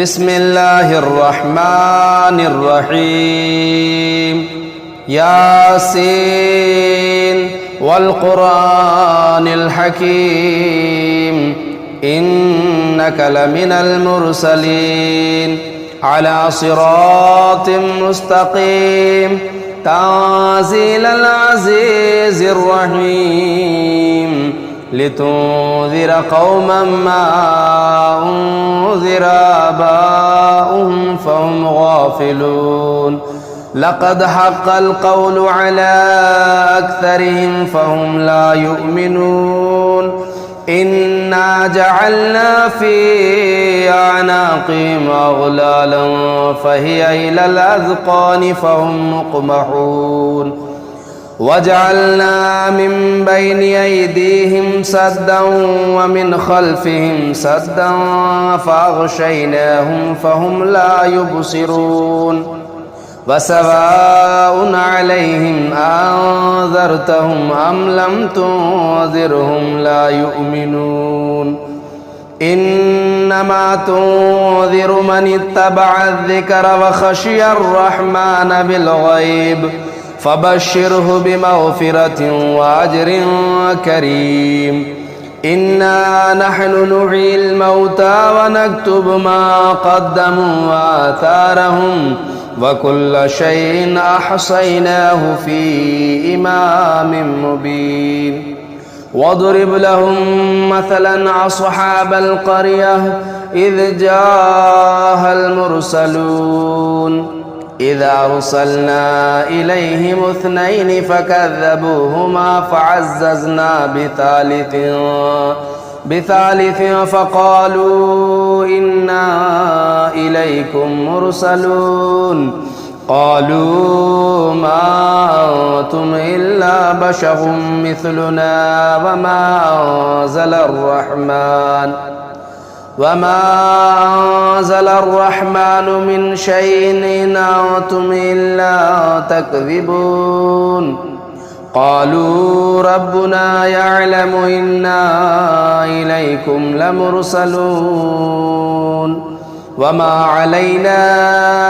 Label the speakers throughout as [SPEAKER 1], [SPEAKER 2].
[SPEAKER 1] بسم الله الرحمن الرحيم ياسين والقرآن الحكيم إنك لمن المرسلين على صراط مستقيم تنزيل العزيز الرحيم لتنذر قوما ما أنذر آباؤهم فهم غافلون لقد حق القول على أكثرهم فهم لا يؤمنون إنا جعلنا في أعناقهم أغلالا فهي إلى الأذقان فهم مقمحون وجعلنا من بين أيديهم سدا ومن خلفهم سدا فأغشيناهم فهم لا يبصرون وسواء عليهم أنذرتهم أم لم تنذرهم لا يؤمنون إنما تنذر من اتبع الذكر وخشي الرحمن بالغيب فبشره بمغفرة وأجر كريم إنا نحن نحيي الموتى ونكتب ما قدموا وآثارهم وكل شيء أحصيناه في إمام مبين واضرب لهم مثلا أصحاب القرية إذ جاءها المرسلون إذا أرسلنا إليهم اثنين فكذبوهما فعززنا بثالث فقالوا إنا إليكم مرسلون قالوا ما أنتم إلا بشر مثلنا وما أنزل الرحمن من شيء إن أنتم إلا تكذبون قالوا ربنا يعلم إنا إليكم لمرسلون وما علينا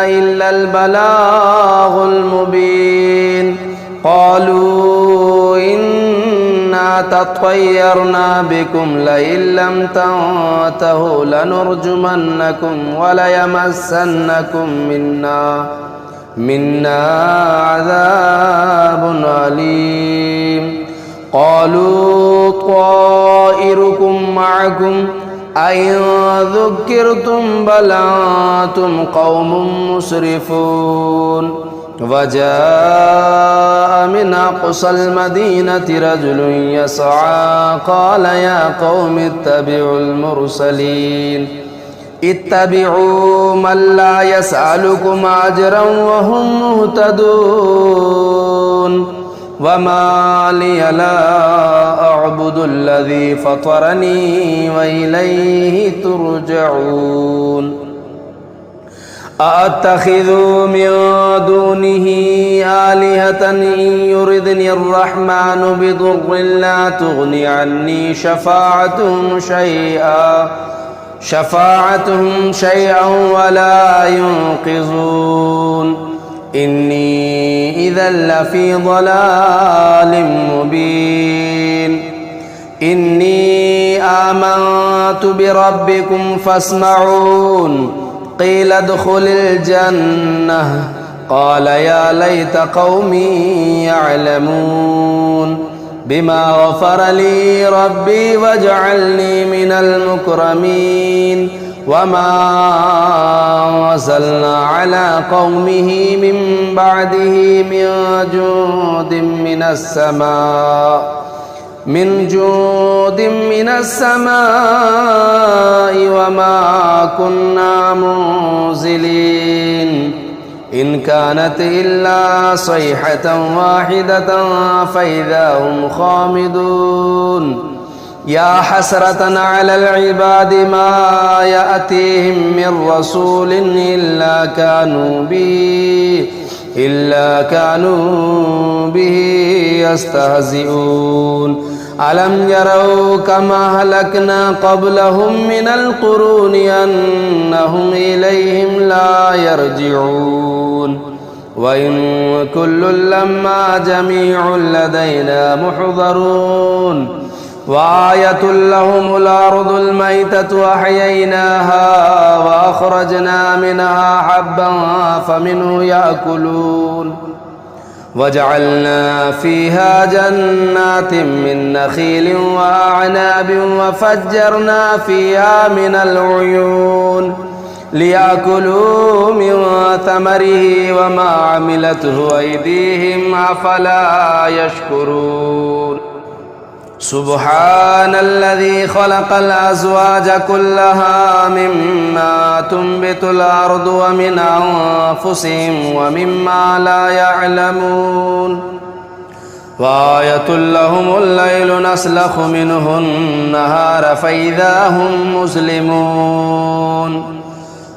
[SPEAKER 1] إلا البلاغ المبين قالوا إنا تطيرنا بكم لئن لم تنتهوا لنرجمنكم وليمسنكم منا عذاب أليم قالوا طائركم معكم أئن ذكرتم بل أنتم قوم مسرفون وجاء من أقصى المدينة رجل يسعى قال يا قوم اتبعوا المرسلين اتبعوا من لا يسألكم أجرا وهم مهتدون وما لي لا أعبد الذي فطرني وإليه ترجعون أأتخذ من دونه آلهة إن يردني الرحمن بضر لا تغني عني شفاعتهم شيئا ولا ينقذون إني إذا لفي ضلال مبين إني آمنت بربكم فاسمعون قيل ادخل الجنة قال يا ليت قومي يعلمون بما غفر لي ربي وجعلني من المكرمين وما أرسلنا على قومه من بعده من جود من السماء وما كنا منزلين إن كانت إلا صيحة واحدة فإذا هم خامدون يا حسرة على العباد ما يأتيهم من رسول إلا كانوا به يستهزئون ألم يروا كما أهلكنا قبلهم من القرون أنهم إليهم لا يرجعون وإن كل لما جميع لدينا محضرون وآية لهم الأرض الميتة أحييناها وأخرجنا منها حبا فمنه يأكلون وجعلنا فيها جنات من نخيل وأعناب وفجرنا فيها من العيون ليأكلوا من ثمره وما عملته أيديهم أفلا يشكرون سبحان الذي خلق الأزواج كلها مما تنبت الأرض ومن أنفسهم ومما لا يعلمون وآية لهم الليل نسلخ منه النهار فإذا هم مسلمون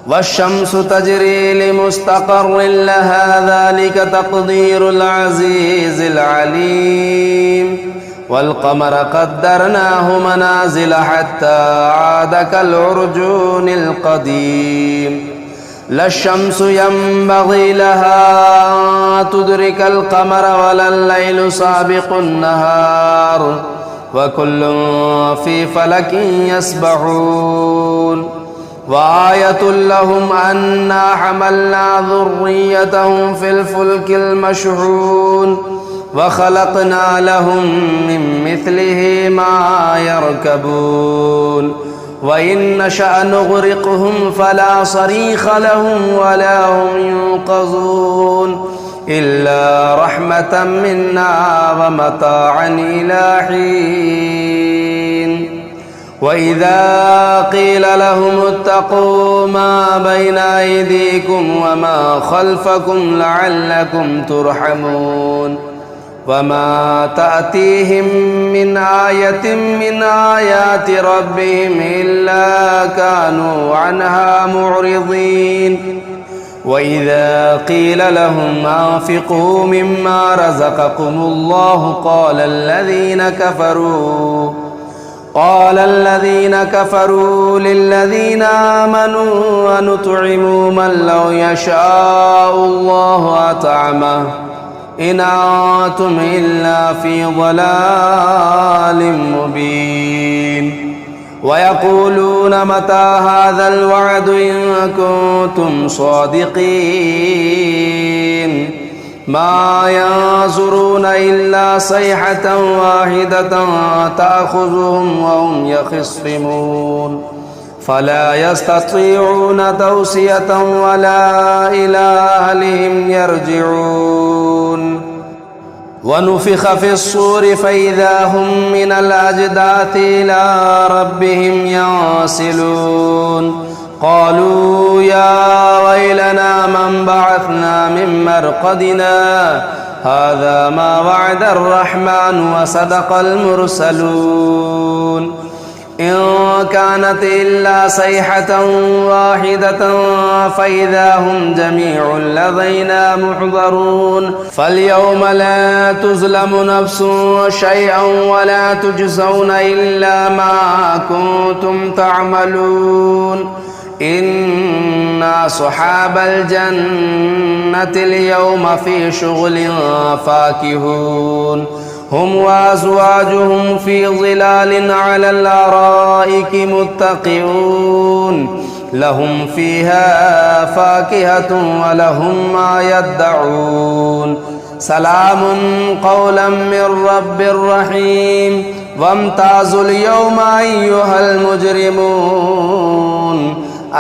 [SPEAKER 1] والشمس تجري لمستقر لها ذلك تقدير العزيز العليم والقمر قدرناه منازل حتى عاد كالعرجون القديم لا الشمس ينبغي لها أن تدرك القمر ولا الليل سابق النهار وكل في فلك يسبحون وآية لهم أنا حملنا ذريتهم في الفلك المشحون وخلقنا لهم من مثله ما يركبون وإن نشأ نغرقهم فلا صريخ لهم ولا هم ينقذون إلا رحمة منا ومتاعا إلى حين وإذا قيل لهم اتقوا ما بين أيديكم وما خلفكم لعلكم ترحمون وما تأتيهم من آية من آيات ربهم إلا كانوا عنها معرضين وإذا قيل لهم أنفقوا مما رزقكم الله قال الذين كفروا للذين آمنوا ونطعم من لو يشاء الله أطعمه إن أنتم إلا في ضلال مبين ويقولون متى هذا الوعد إن كنتم صادقين ما ينظرون إلا صيحة واحدة تأخذهم وهم يخصمون فلا يستطيعون توصية ولا إلى أهلهم يرجعون ونفخ في الصور فإذا هم من الأجداث إلى ربهم ينسلون قالوا يا ويلنا من بعثنا من مرقدنا هذا ما وعد الرحمن وصدق المرسلون إن كانت إلا صيحة واحدة فإذا هم جميع لدينا محضرون فاليوم لا تظلم نفس شيئا ولا تجزون إلا ما كنتم تعملون إن أصحاب الجنة اليوم في شغل فاكهون هم وأزواجهم في ظلال على الأرائك متكئون لهم فيها فاكهة ولهم ما يدعون سلام قولا من رب رحيم وامتازوا اليوم أيها المجرمون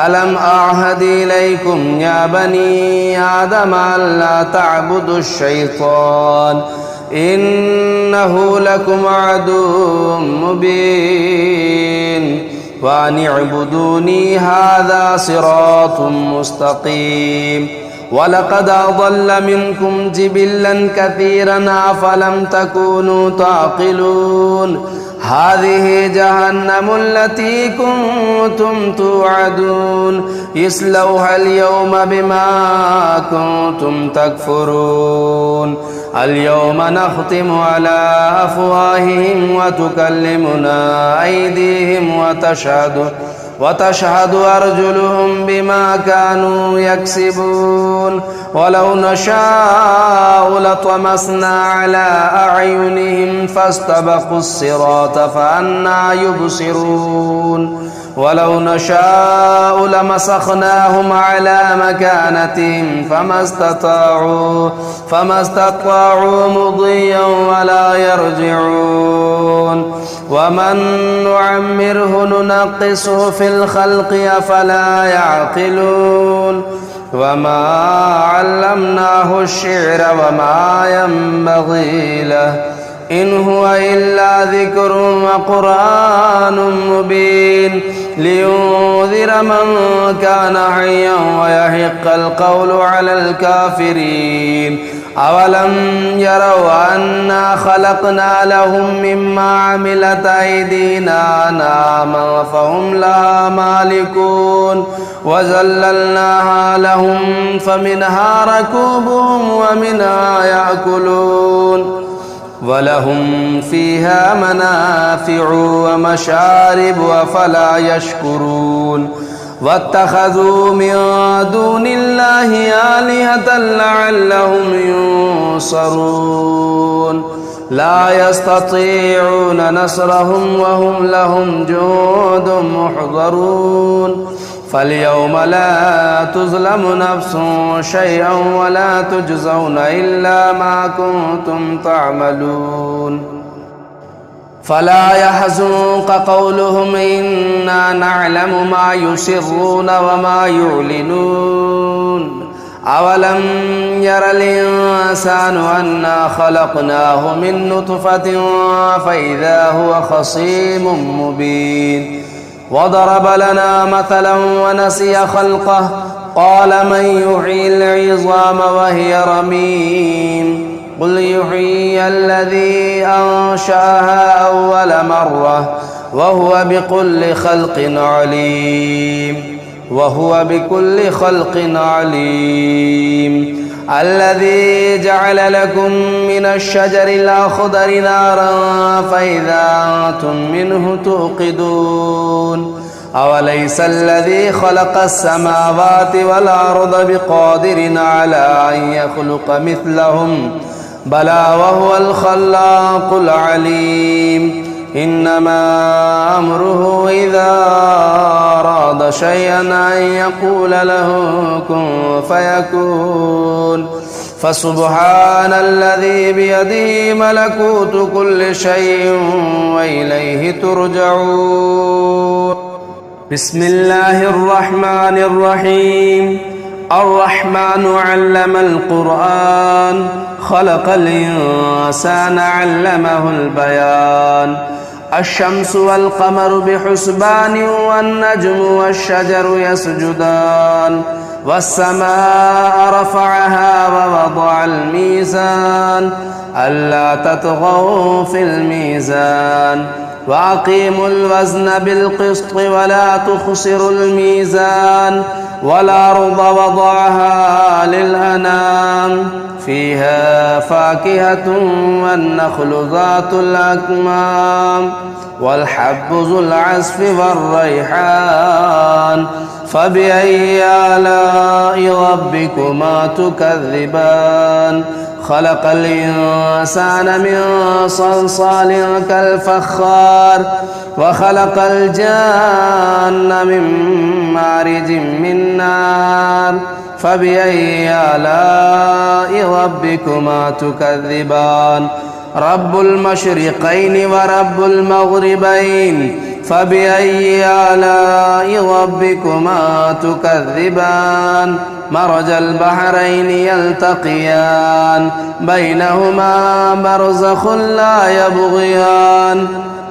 [SPEAKER 1] ألم أعهد إليكم يا بني آدم ألا تعبدوا الشيطان إنه لكم عدو مبين وأن اعبدوني هذا صراط مستقيم ولقد أضل منكم جبلا كثيرا أفلم تكونوا تعقلون هذه جهنم التي كنتم توعدون اصلوها اليوم بما كنتم تكفرون اليوم نختم على أفواههم وتكلمنا أيديهم وتشهد أرجلهم بما كانوا يكسبون ولو نشاء لطمسنا على أعينهم فاستبقوا الصراط فأنى يبصرون ولو نشاء لمسخناهم على مكانتهم فما استطاعوا مضيا ولا يرجعون ومن نعمره ننقصه في الخلق أفلا يعقلون وما علمناه الشعر وما ينبغي له إن هو إلا ذكر وقرآن مبين لينذر من كان حيا ويحق القول على الكافرين أولم يروا أنا خلقنا لهم مما عملت أيدينا أنعاما فهم لها مالكون وذللناها لهم فمنها ركوبهم ومنها يأكلون ولهم فيها منافع ومشارب أفلا يشكرون واتخذوا من دون الله آلهة لعلهم ينصرون لا يستطيعون نصرهم وهم لهم جند محضرون فاليوم لا تظلم نفس شيئا ولا تجزون إلا ما كنتم تعملون فلا يحزنك قولهم إنا نعلم ما يسرون وما يعلنون أولم ير الإنسان أنا خلقناه من نطفة فإذا هو خصيم مبين وضرب لنا مثلا ونسي خلقه قال من يحيي العظام وهي رميم قل يحيي الذي أنشأها أول مرة وهو بكل خلق عليم الذي جعل لكم من الشجر الأخضر نارا فإذا أنتم منه توقدون أوليس الذي خلق السماوات والأرض بقادر على أن يخلق مثلهم بلى وهو الخلاق العليم إنما أمره إذا أراد شيئا أن يقول له كن فيكون فسبحان الذي بيده ملكوت كل شيء وإليه ترجعون بسم الله الرحمن الرحيم الرحمن علم القرآن خلق الإنسان علمه البيان الشمس والقمر بحسبان والنجم والشجر يسجدان والسماء رفعها ووضع الميزان ألا تطغوا في الميزان وأقيموا الوزن بالقسط ولا تخسروا الميزان والأرض وضعها للأنام فيها فاكهة والنخل ذات الأكمام والحب ذو العصف والريحان فبأي آلاء ربكما تكذبان خلق الإنسان من صلصال كالفخار وخلق الجان من مارج من نار فبأي آلاء ربكما تكذبان رب المشرقين ورب المغربين فبأي آلاء ربكما تكذبان مرج البحرين يلتقيان بينهما برزخ لا يبغيان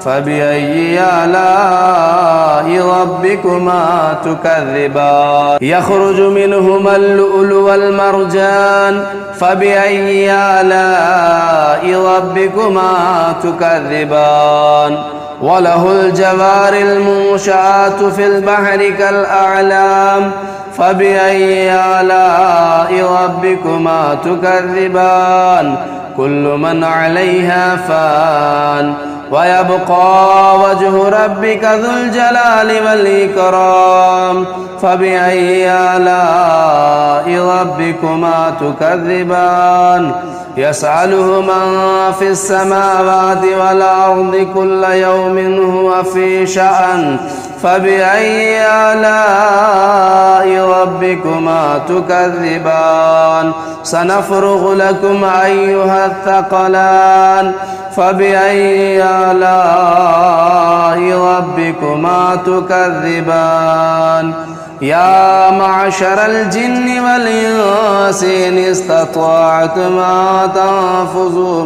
[SPEAKER 1] فبأي آلاء ربكما تكذبان يخرج منهما اللؤلؤ والمرجان فبأي آلاء ربكما تكذبان وله الجوار المنشآت في البحر كالأعلام فبأي آلاء ربكما تكذبان كل من عليها فان ويبقى وجه ربك ذو الجلال والإكرام فبأي آلاء ربكما تكذبان يسأله من في السماوات والأرض كل يوم هو في شأن فبأي آلاء ربكما تكذبان سنفرغ لكم أيها الثقلان فبأي آلاء ربكما تكذبان يا معشر الجن والإنس إن استطعتم أن تنفذوا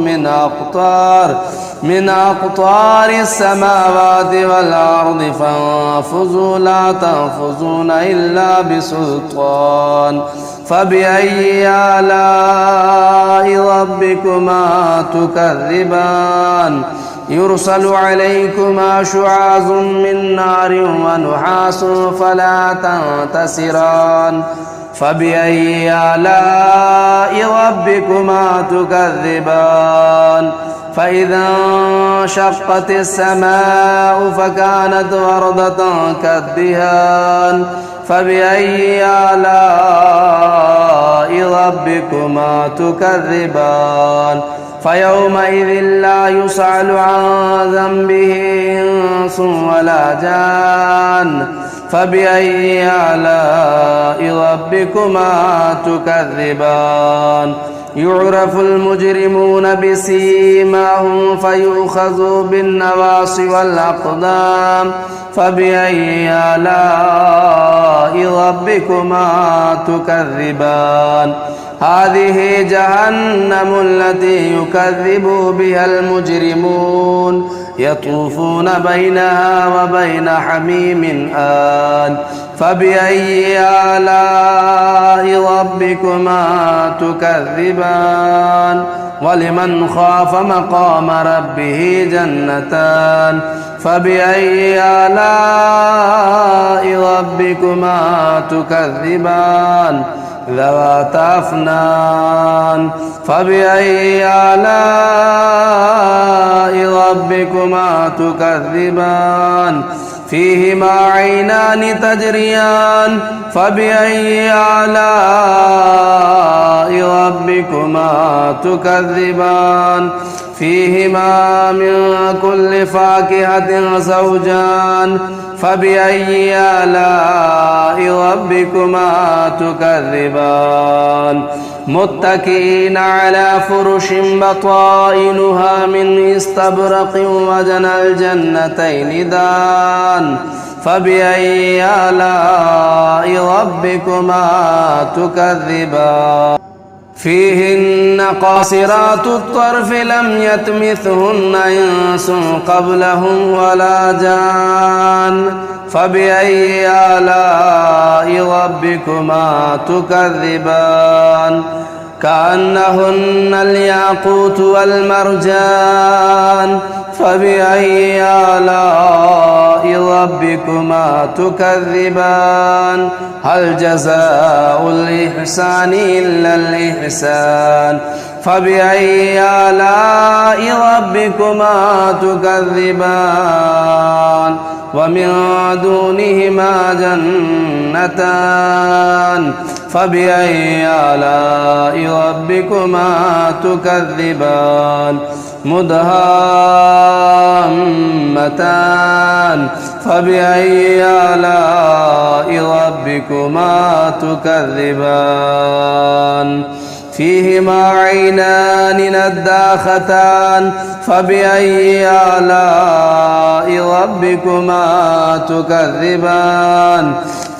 [SPEAKER 1] من أقطار السماوات والأرض فانفذوا لا تنفذون إلا بسلطان فبأي آلاء ربكما تكذبان يرسل عليكما شعاظ من نار ونحاس فلا تنتصران فبأي آلاء ربكما تكذبان فإذا انشقت السماء فكانت وردة كالدهان فبأي آلاء ربكما تكذبان فيومئذ لا يسأل عن ذنبه إنس ولا جان فبأي آلاء ربكما تكذبان يعرف المجرمون بسيماهم فيؤخذوا بالنواصي والأقدام فبأي آلاء ربكما تكذبان هذه جهنم التي يكذب بها المجرمون يطوفون بينها وبين حميم آن فبأي آلاء ربكما تكذبان ولمن خاف مقام ربه جنتان فبأي آلاء ربكما تكذبان ذواتا أفنان فبأي آلاء ربكما تكذبان فيهما عينان تجريان فبأي آلاء ربكما تكذبان فيهما من كل فاكهة زوجان فبأي آلاء ربكما تكذبان متكئين على فرش بطائنها من استبرق وجنى الجنتين دان فبأي آلاء ربكما تكذبان فيهن قاصرات الطرف لم يطمثهن إنس قبلهم ولا جان فبأي آلاء ربكما تكذبان كأنهن الياقوت والمرجان فبأي آلاء ربكما تكذبان هل جزاء الإحسان إلا الإحسان فبأي آلاء ربكما تكذبان ومن دونهما جنتان فبأي آلاء ربكما تكذبان مدهامتان فبأي آلاء ربكما تكذبان فيهما عينان نداختان فبأي آلاء ربكما تكذبان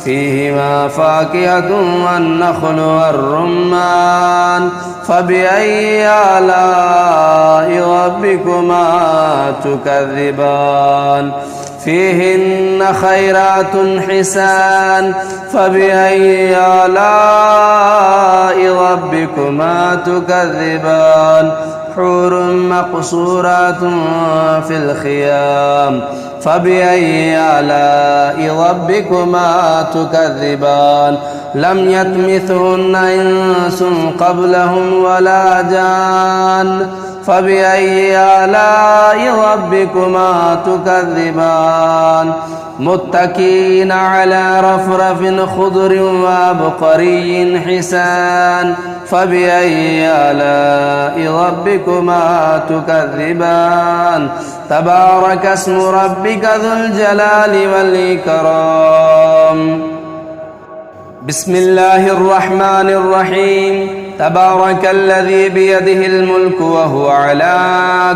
[SPEAKER 1] فيهما فاكهة والنخل والرمان فبأي آلاء ربكما تكذبان فيهن خيرات حسان فبأي آلاء ربكما تكذبان حور مقصورات في الخيام فبأي آلاء ربكما تكذبان لم يطمثهن إنس قبلهم ولا جان فبأي آلاء ربكما تكذبان متكئين على رفرف خضر وعبقري حسان فبأي آلاء ربكما تكذبان تبارك اسم ربك ذو الجلال والإكرام بسم الله الرحمن الرحيم تبارك الذي بيده الملك وهو على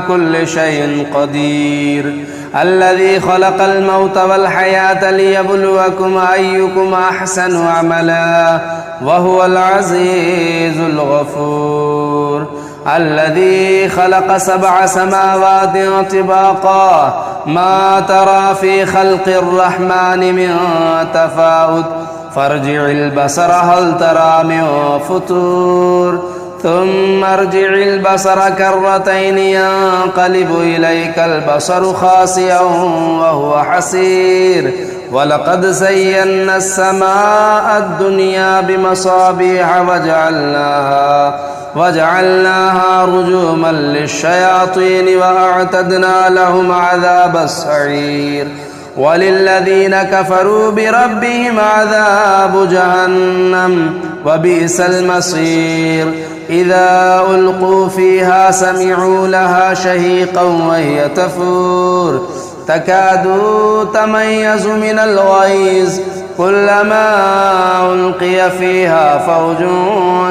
[SPEAKER 1] كل شيء قدير الذي خلق الموت والحياة ليبلوكم أيكم أحسن عملا وهو العزيز الغفور الذي خلق 7 سماوات طباقا ما ترى في خلق الرحمن من تفاوت فارجع البصر هل ترى من فطور ثم ارجع البصر كرتين ينقلب إليك البصر خاسئا وهو حسير ولقد زينا السماء الدنيا بمصابيح وجعلناها رجوما للشياطين وأعتدنا لهم عذاب السعير وللذين كفروا بربهم عذاب جهنم وبئس المصير إذا ألقوا فيها سمعوا لها شهيقا وهي تفور تكاد تميز من الغيظ كلما ألقي فيها فوج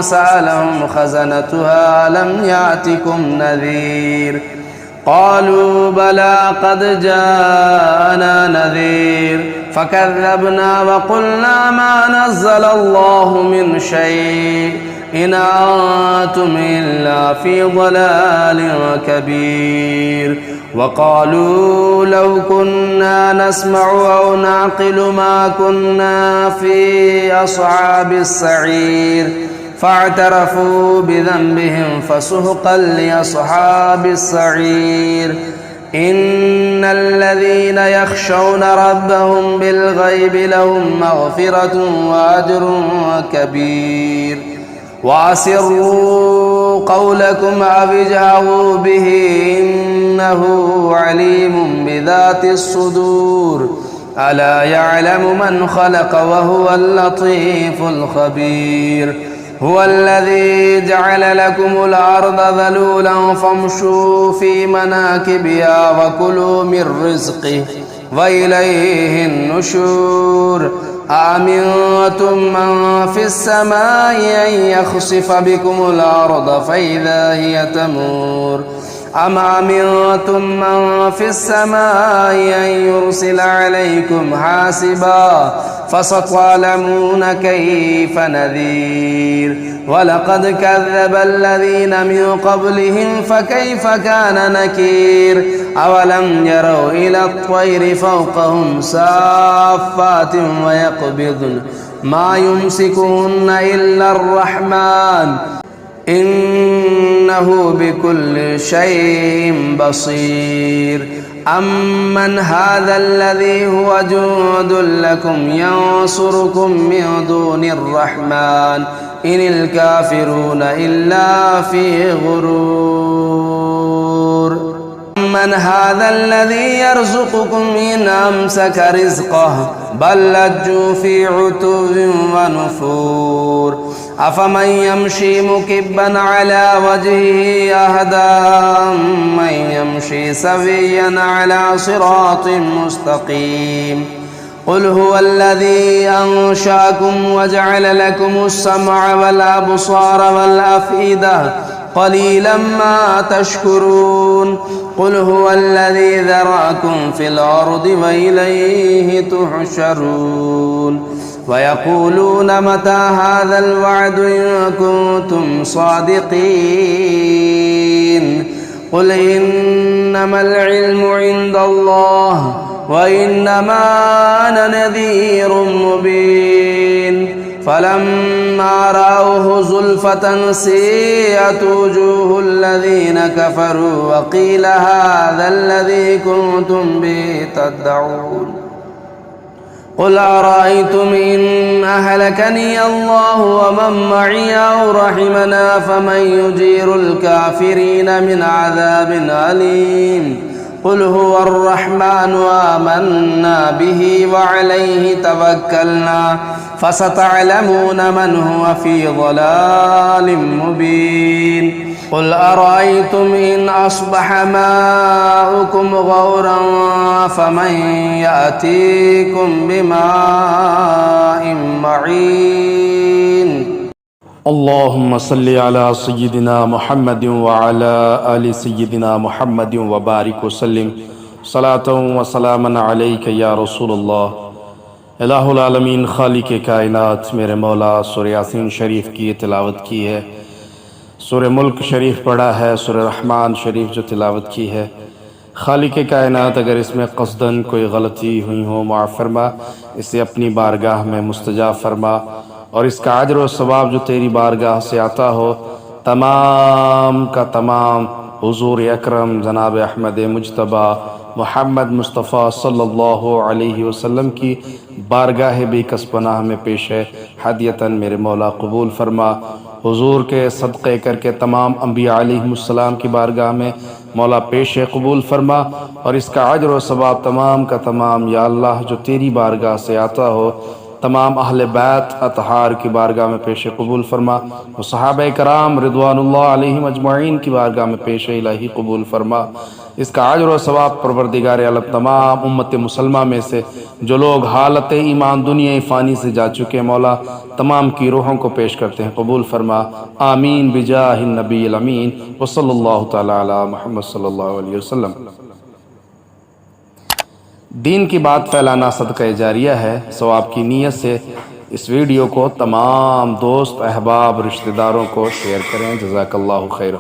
[SPEAKER 1] سألهم خزنتها ألم يأتكم نذير قالوا بلى قد جاءنا نذير فكذبنا وقلنا ما نزل الله من شيء إن أنتم إلا في ضلال كبير وقالوا لو كنا نسمع أو نعقل ما كنا في أصحاب السعير فاعترفوا بذنبهم فسحقا لأصحاب السعير إن الذين يخشون ربهم بالغيب لهم مغفرة وأجر كبير وأسروا قولكم أو اجهروا به إنه عليم بذات الصدور ألا يعلم من خلق وهو اللطيف الخبير هو الذي جعل لكم الأرض ذلولا فامشوا في مناكبها وكلوا من رزقه وإليه النشور أأمنتم من في السماء أن يخسف بكم الأرض فإذا هي تمور أم أمنتم من في السماء أن يرسل عليكم حاسبا فستعلمون كيف نذير ولقد كذب الذين من قبلهم فكيف كان نكير أولم يروا إلى الطير فوقهم صافات ويقبضن ما يمسكهن إلا الرحمن إنه بكل شيء بصير أمن هذا الذي هو جند لكم ينصركم من دون الرحمن إن الكافرون إلا في غرور من هذا الذي يرزقكم إن أمسك رزقه بل لجوا في عتو ونفور أفمن يمشي مكبا على وجهه أهدى من يمشي سويا على صراط مستقيم قل هو الذي أنشأكم وجعل لكم السمع والأبصار والأفئدة قليلا ما تشكرون قل هو الذي ذرأكم في الأرض وإليه تحشرون ويقولون متى هذا الوعد إن كنتم صادقين قل إنما العلم عند الله وإنما أنا نذير مبين فلما رأوه زلفة سيئت وجوه الذين كفروا وقيل هذا الذي كنتم به تدعون قل أرأيتم إن أهلكني الله ومن معي أو رحمنا فمن يجير الكافرين من عذاب أليم قل هو الرحمن آمنا به وعليه توكلنا فستعلمون من هو في ضلال مبين قل أرأيتم إن أصبح ماؤكم غورا فمن يأتيكم بماء معين
[SPEAKER 2] اللهم صل على سيدنا محمد وعلى آل سيدنا محمد وبارك وسلم صلاة وسلاما عليك يا رسول اللہ۔ الہ العالمین خالق کائنات میرے مولا سورہ یاسین شریف کی تلاوت کی ہے، سورہ ملک شریف پڑھا ہے، سورہ رحمان شریف جو تلاوت کی ہے۔ خالق کائنات اگر اس میں قصداً کوئی غلطی ہوئی ہو معاف فرما، اسے اپنی بارگاہ میں مستجاب فرما، اور اس کا اجر و ثواب جو تیری بارگاہ سے آتا ہو تمام کا تمام حضور اکرم جناب احمد مجتبی محمد مصطفیٰ صلی اللہ علیہ وسلم کی بارگاہ بے کس پناہ میں پیش ہے، ہدیتاً میرے مولا قبول فرما۔ حضور کے صدقے کر کے تمام انبیاء علیہ السلام کی بارگاہ میں مولا پیش قبول فرما، اور اس کا اجر و ثواب تمام کا تمام یا اللہ جو تیری بارگاہ سے آتا ہو تمام اہل بیت اطہار کی بارگاہ میں پیش قبول فرما، و صحابہ کرام رضوان اللہ علیہم اجمعین کی بارگاہ میں پیش الہی قبول فرما۔ اس کا اجر و ثواب پروردگار عالم تمام امت مسلمہ میں سے جو لوگ حالت ایمان دنیا فانی سے جا چکے مولا تمام کی روحوں کو پیش کرتے ہیں قبول فرما، آمین بجاہ النبی الامین وصلی اللہ تعالی علی محمد صلی اللہ علیہ وسلم۔ دین کی بات پھیلانا صدقہ جاریہ ہے، ثواب کی نیت سے اس ویڈیو کو تمام دوست احباب رشتہ داروں کو شیئر کریں، جزاک اللہ خیر۔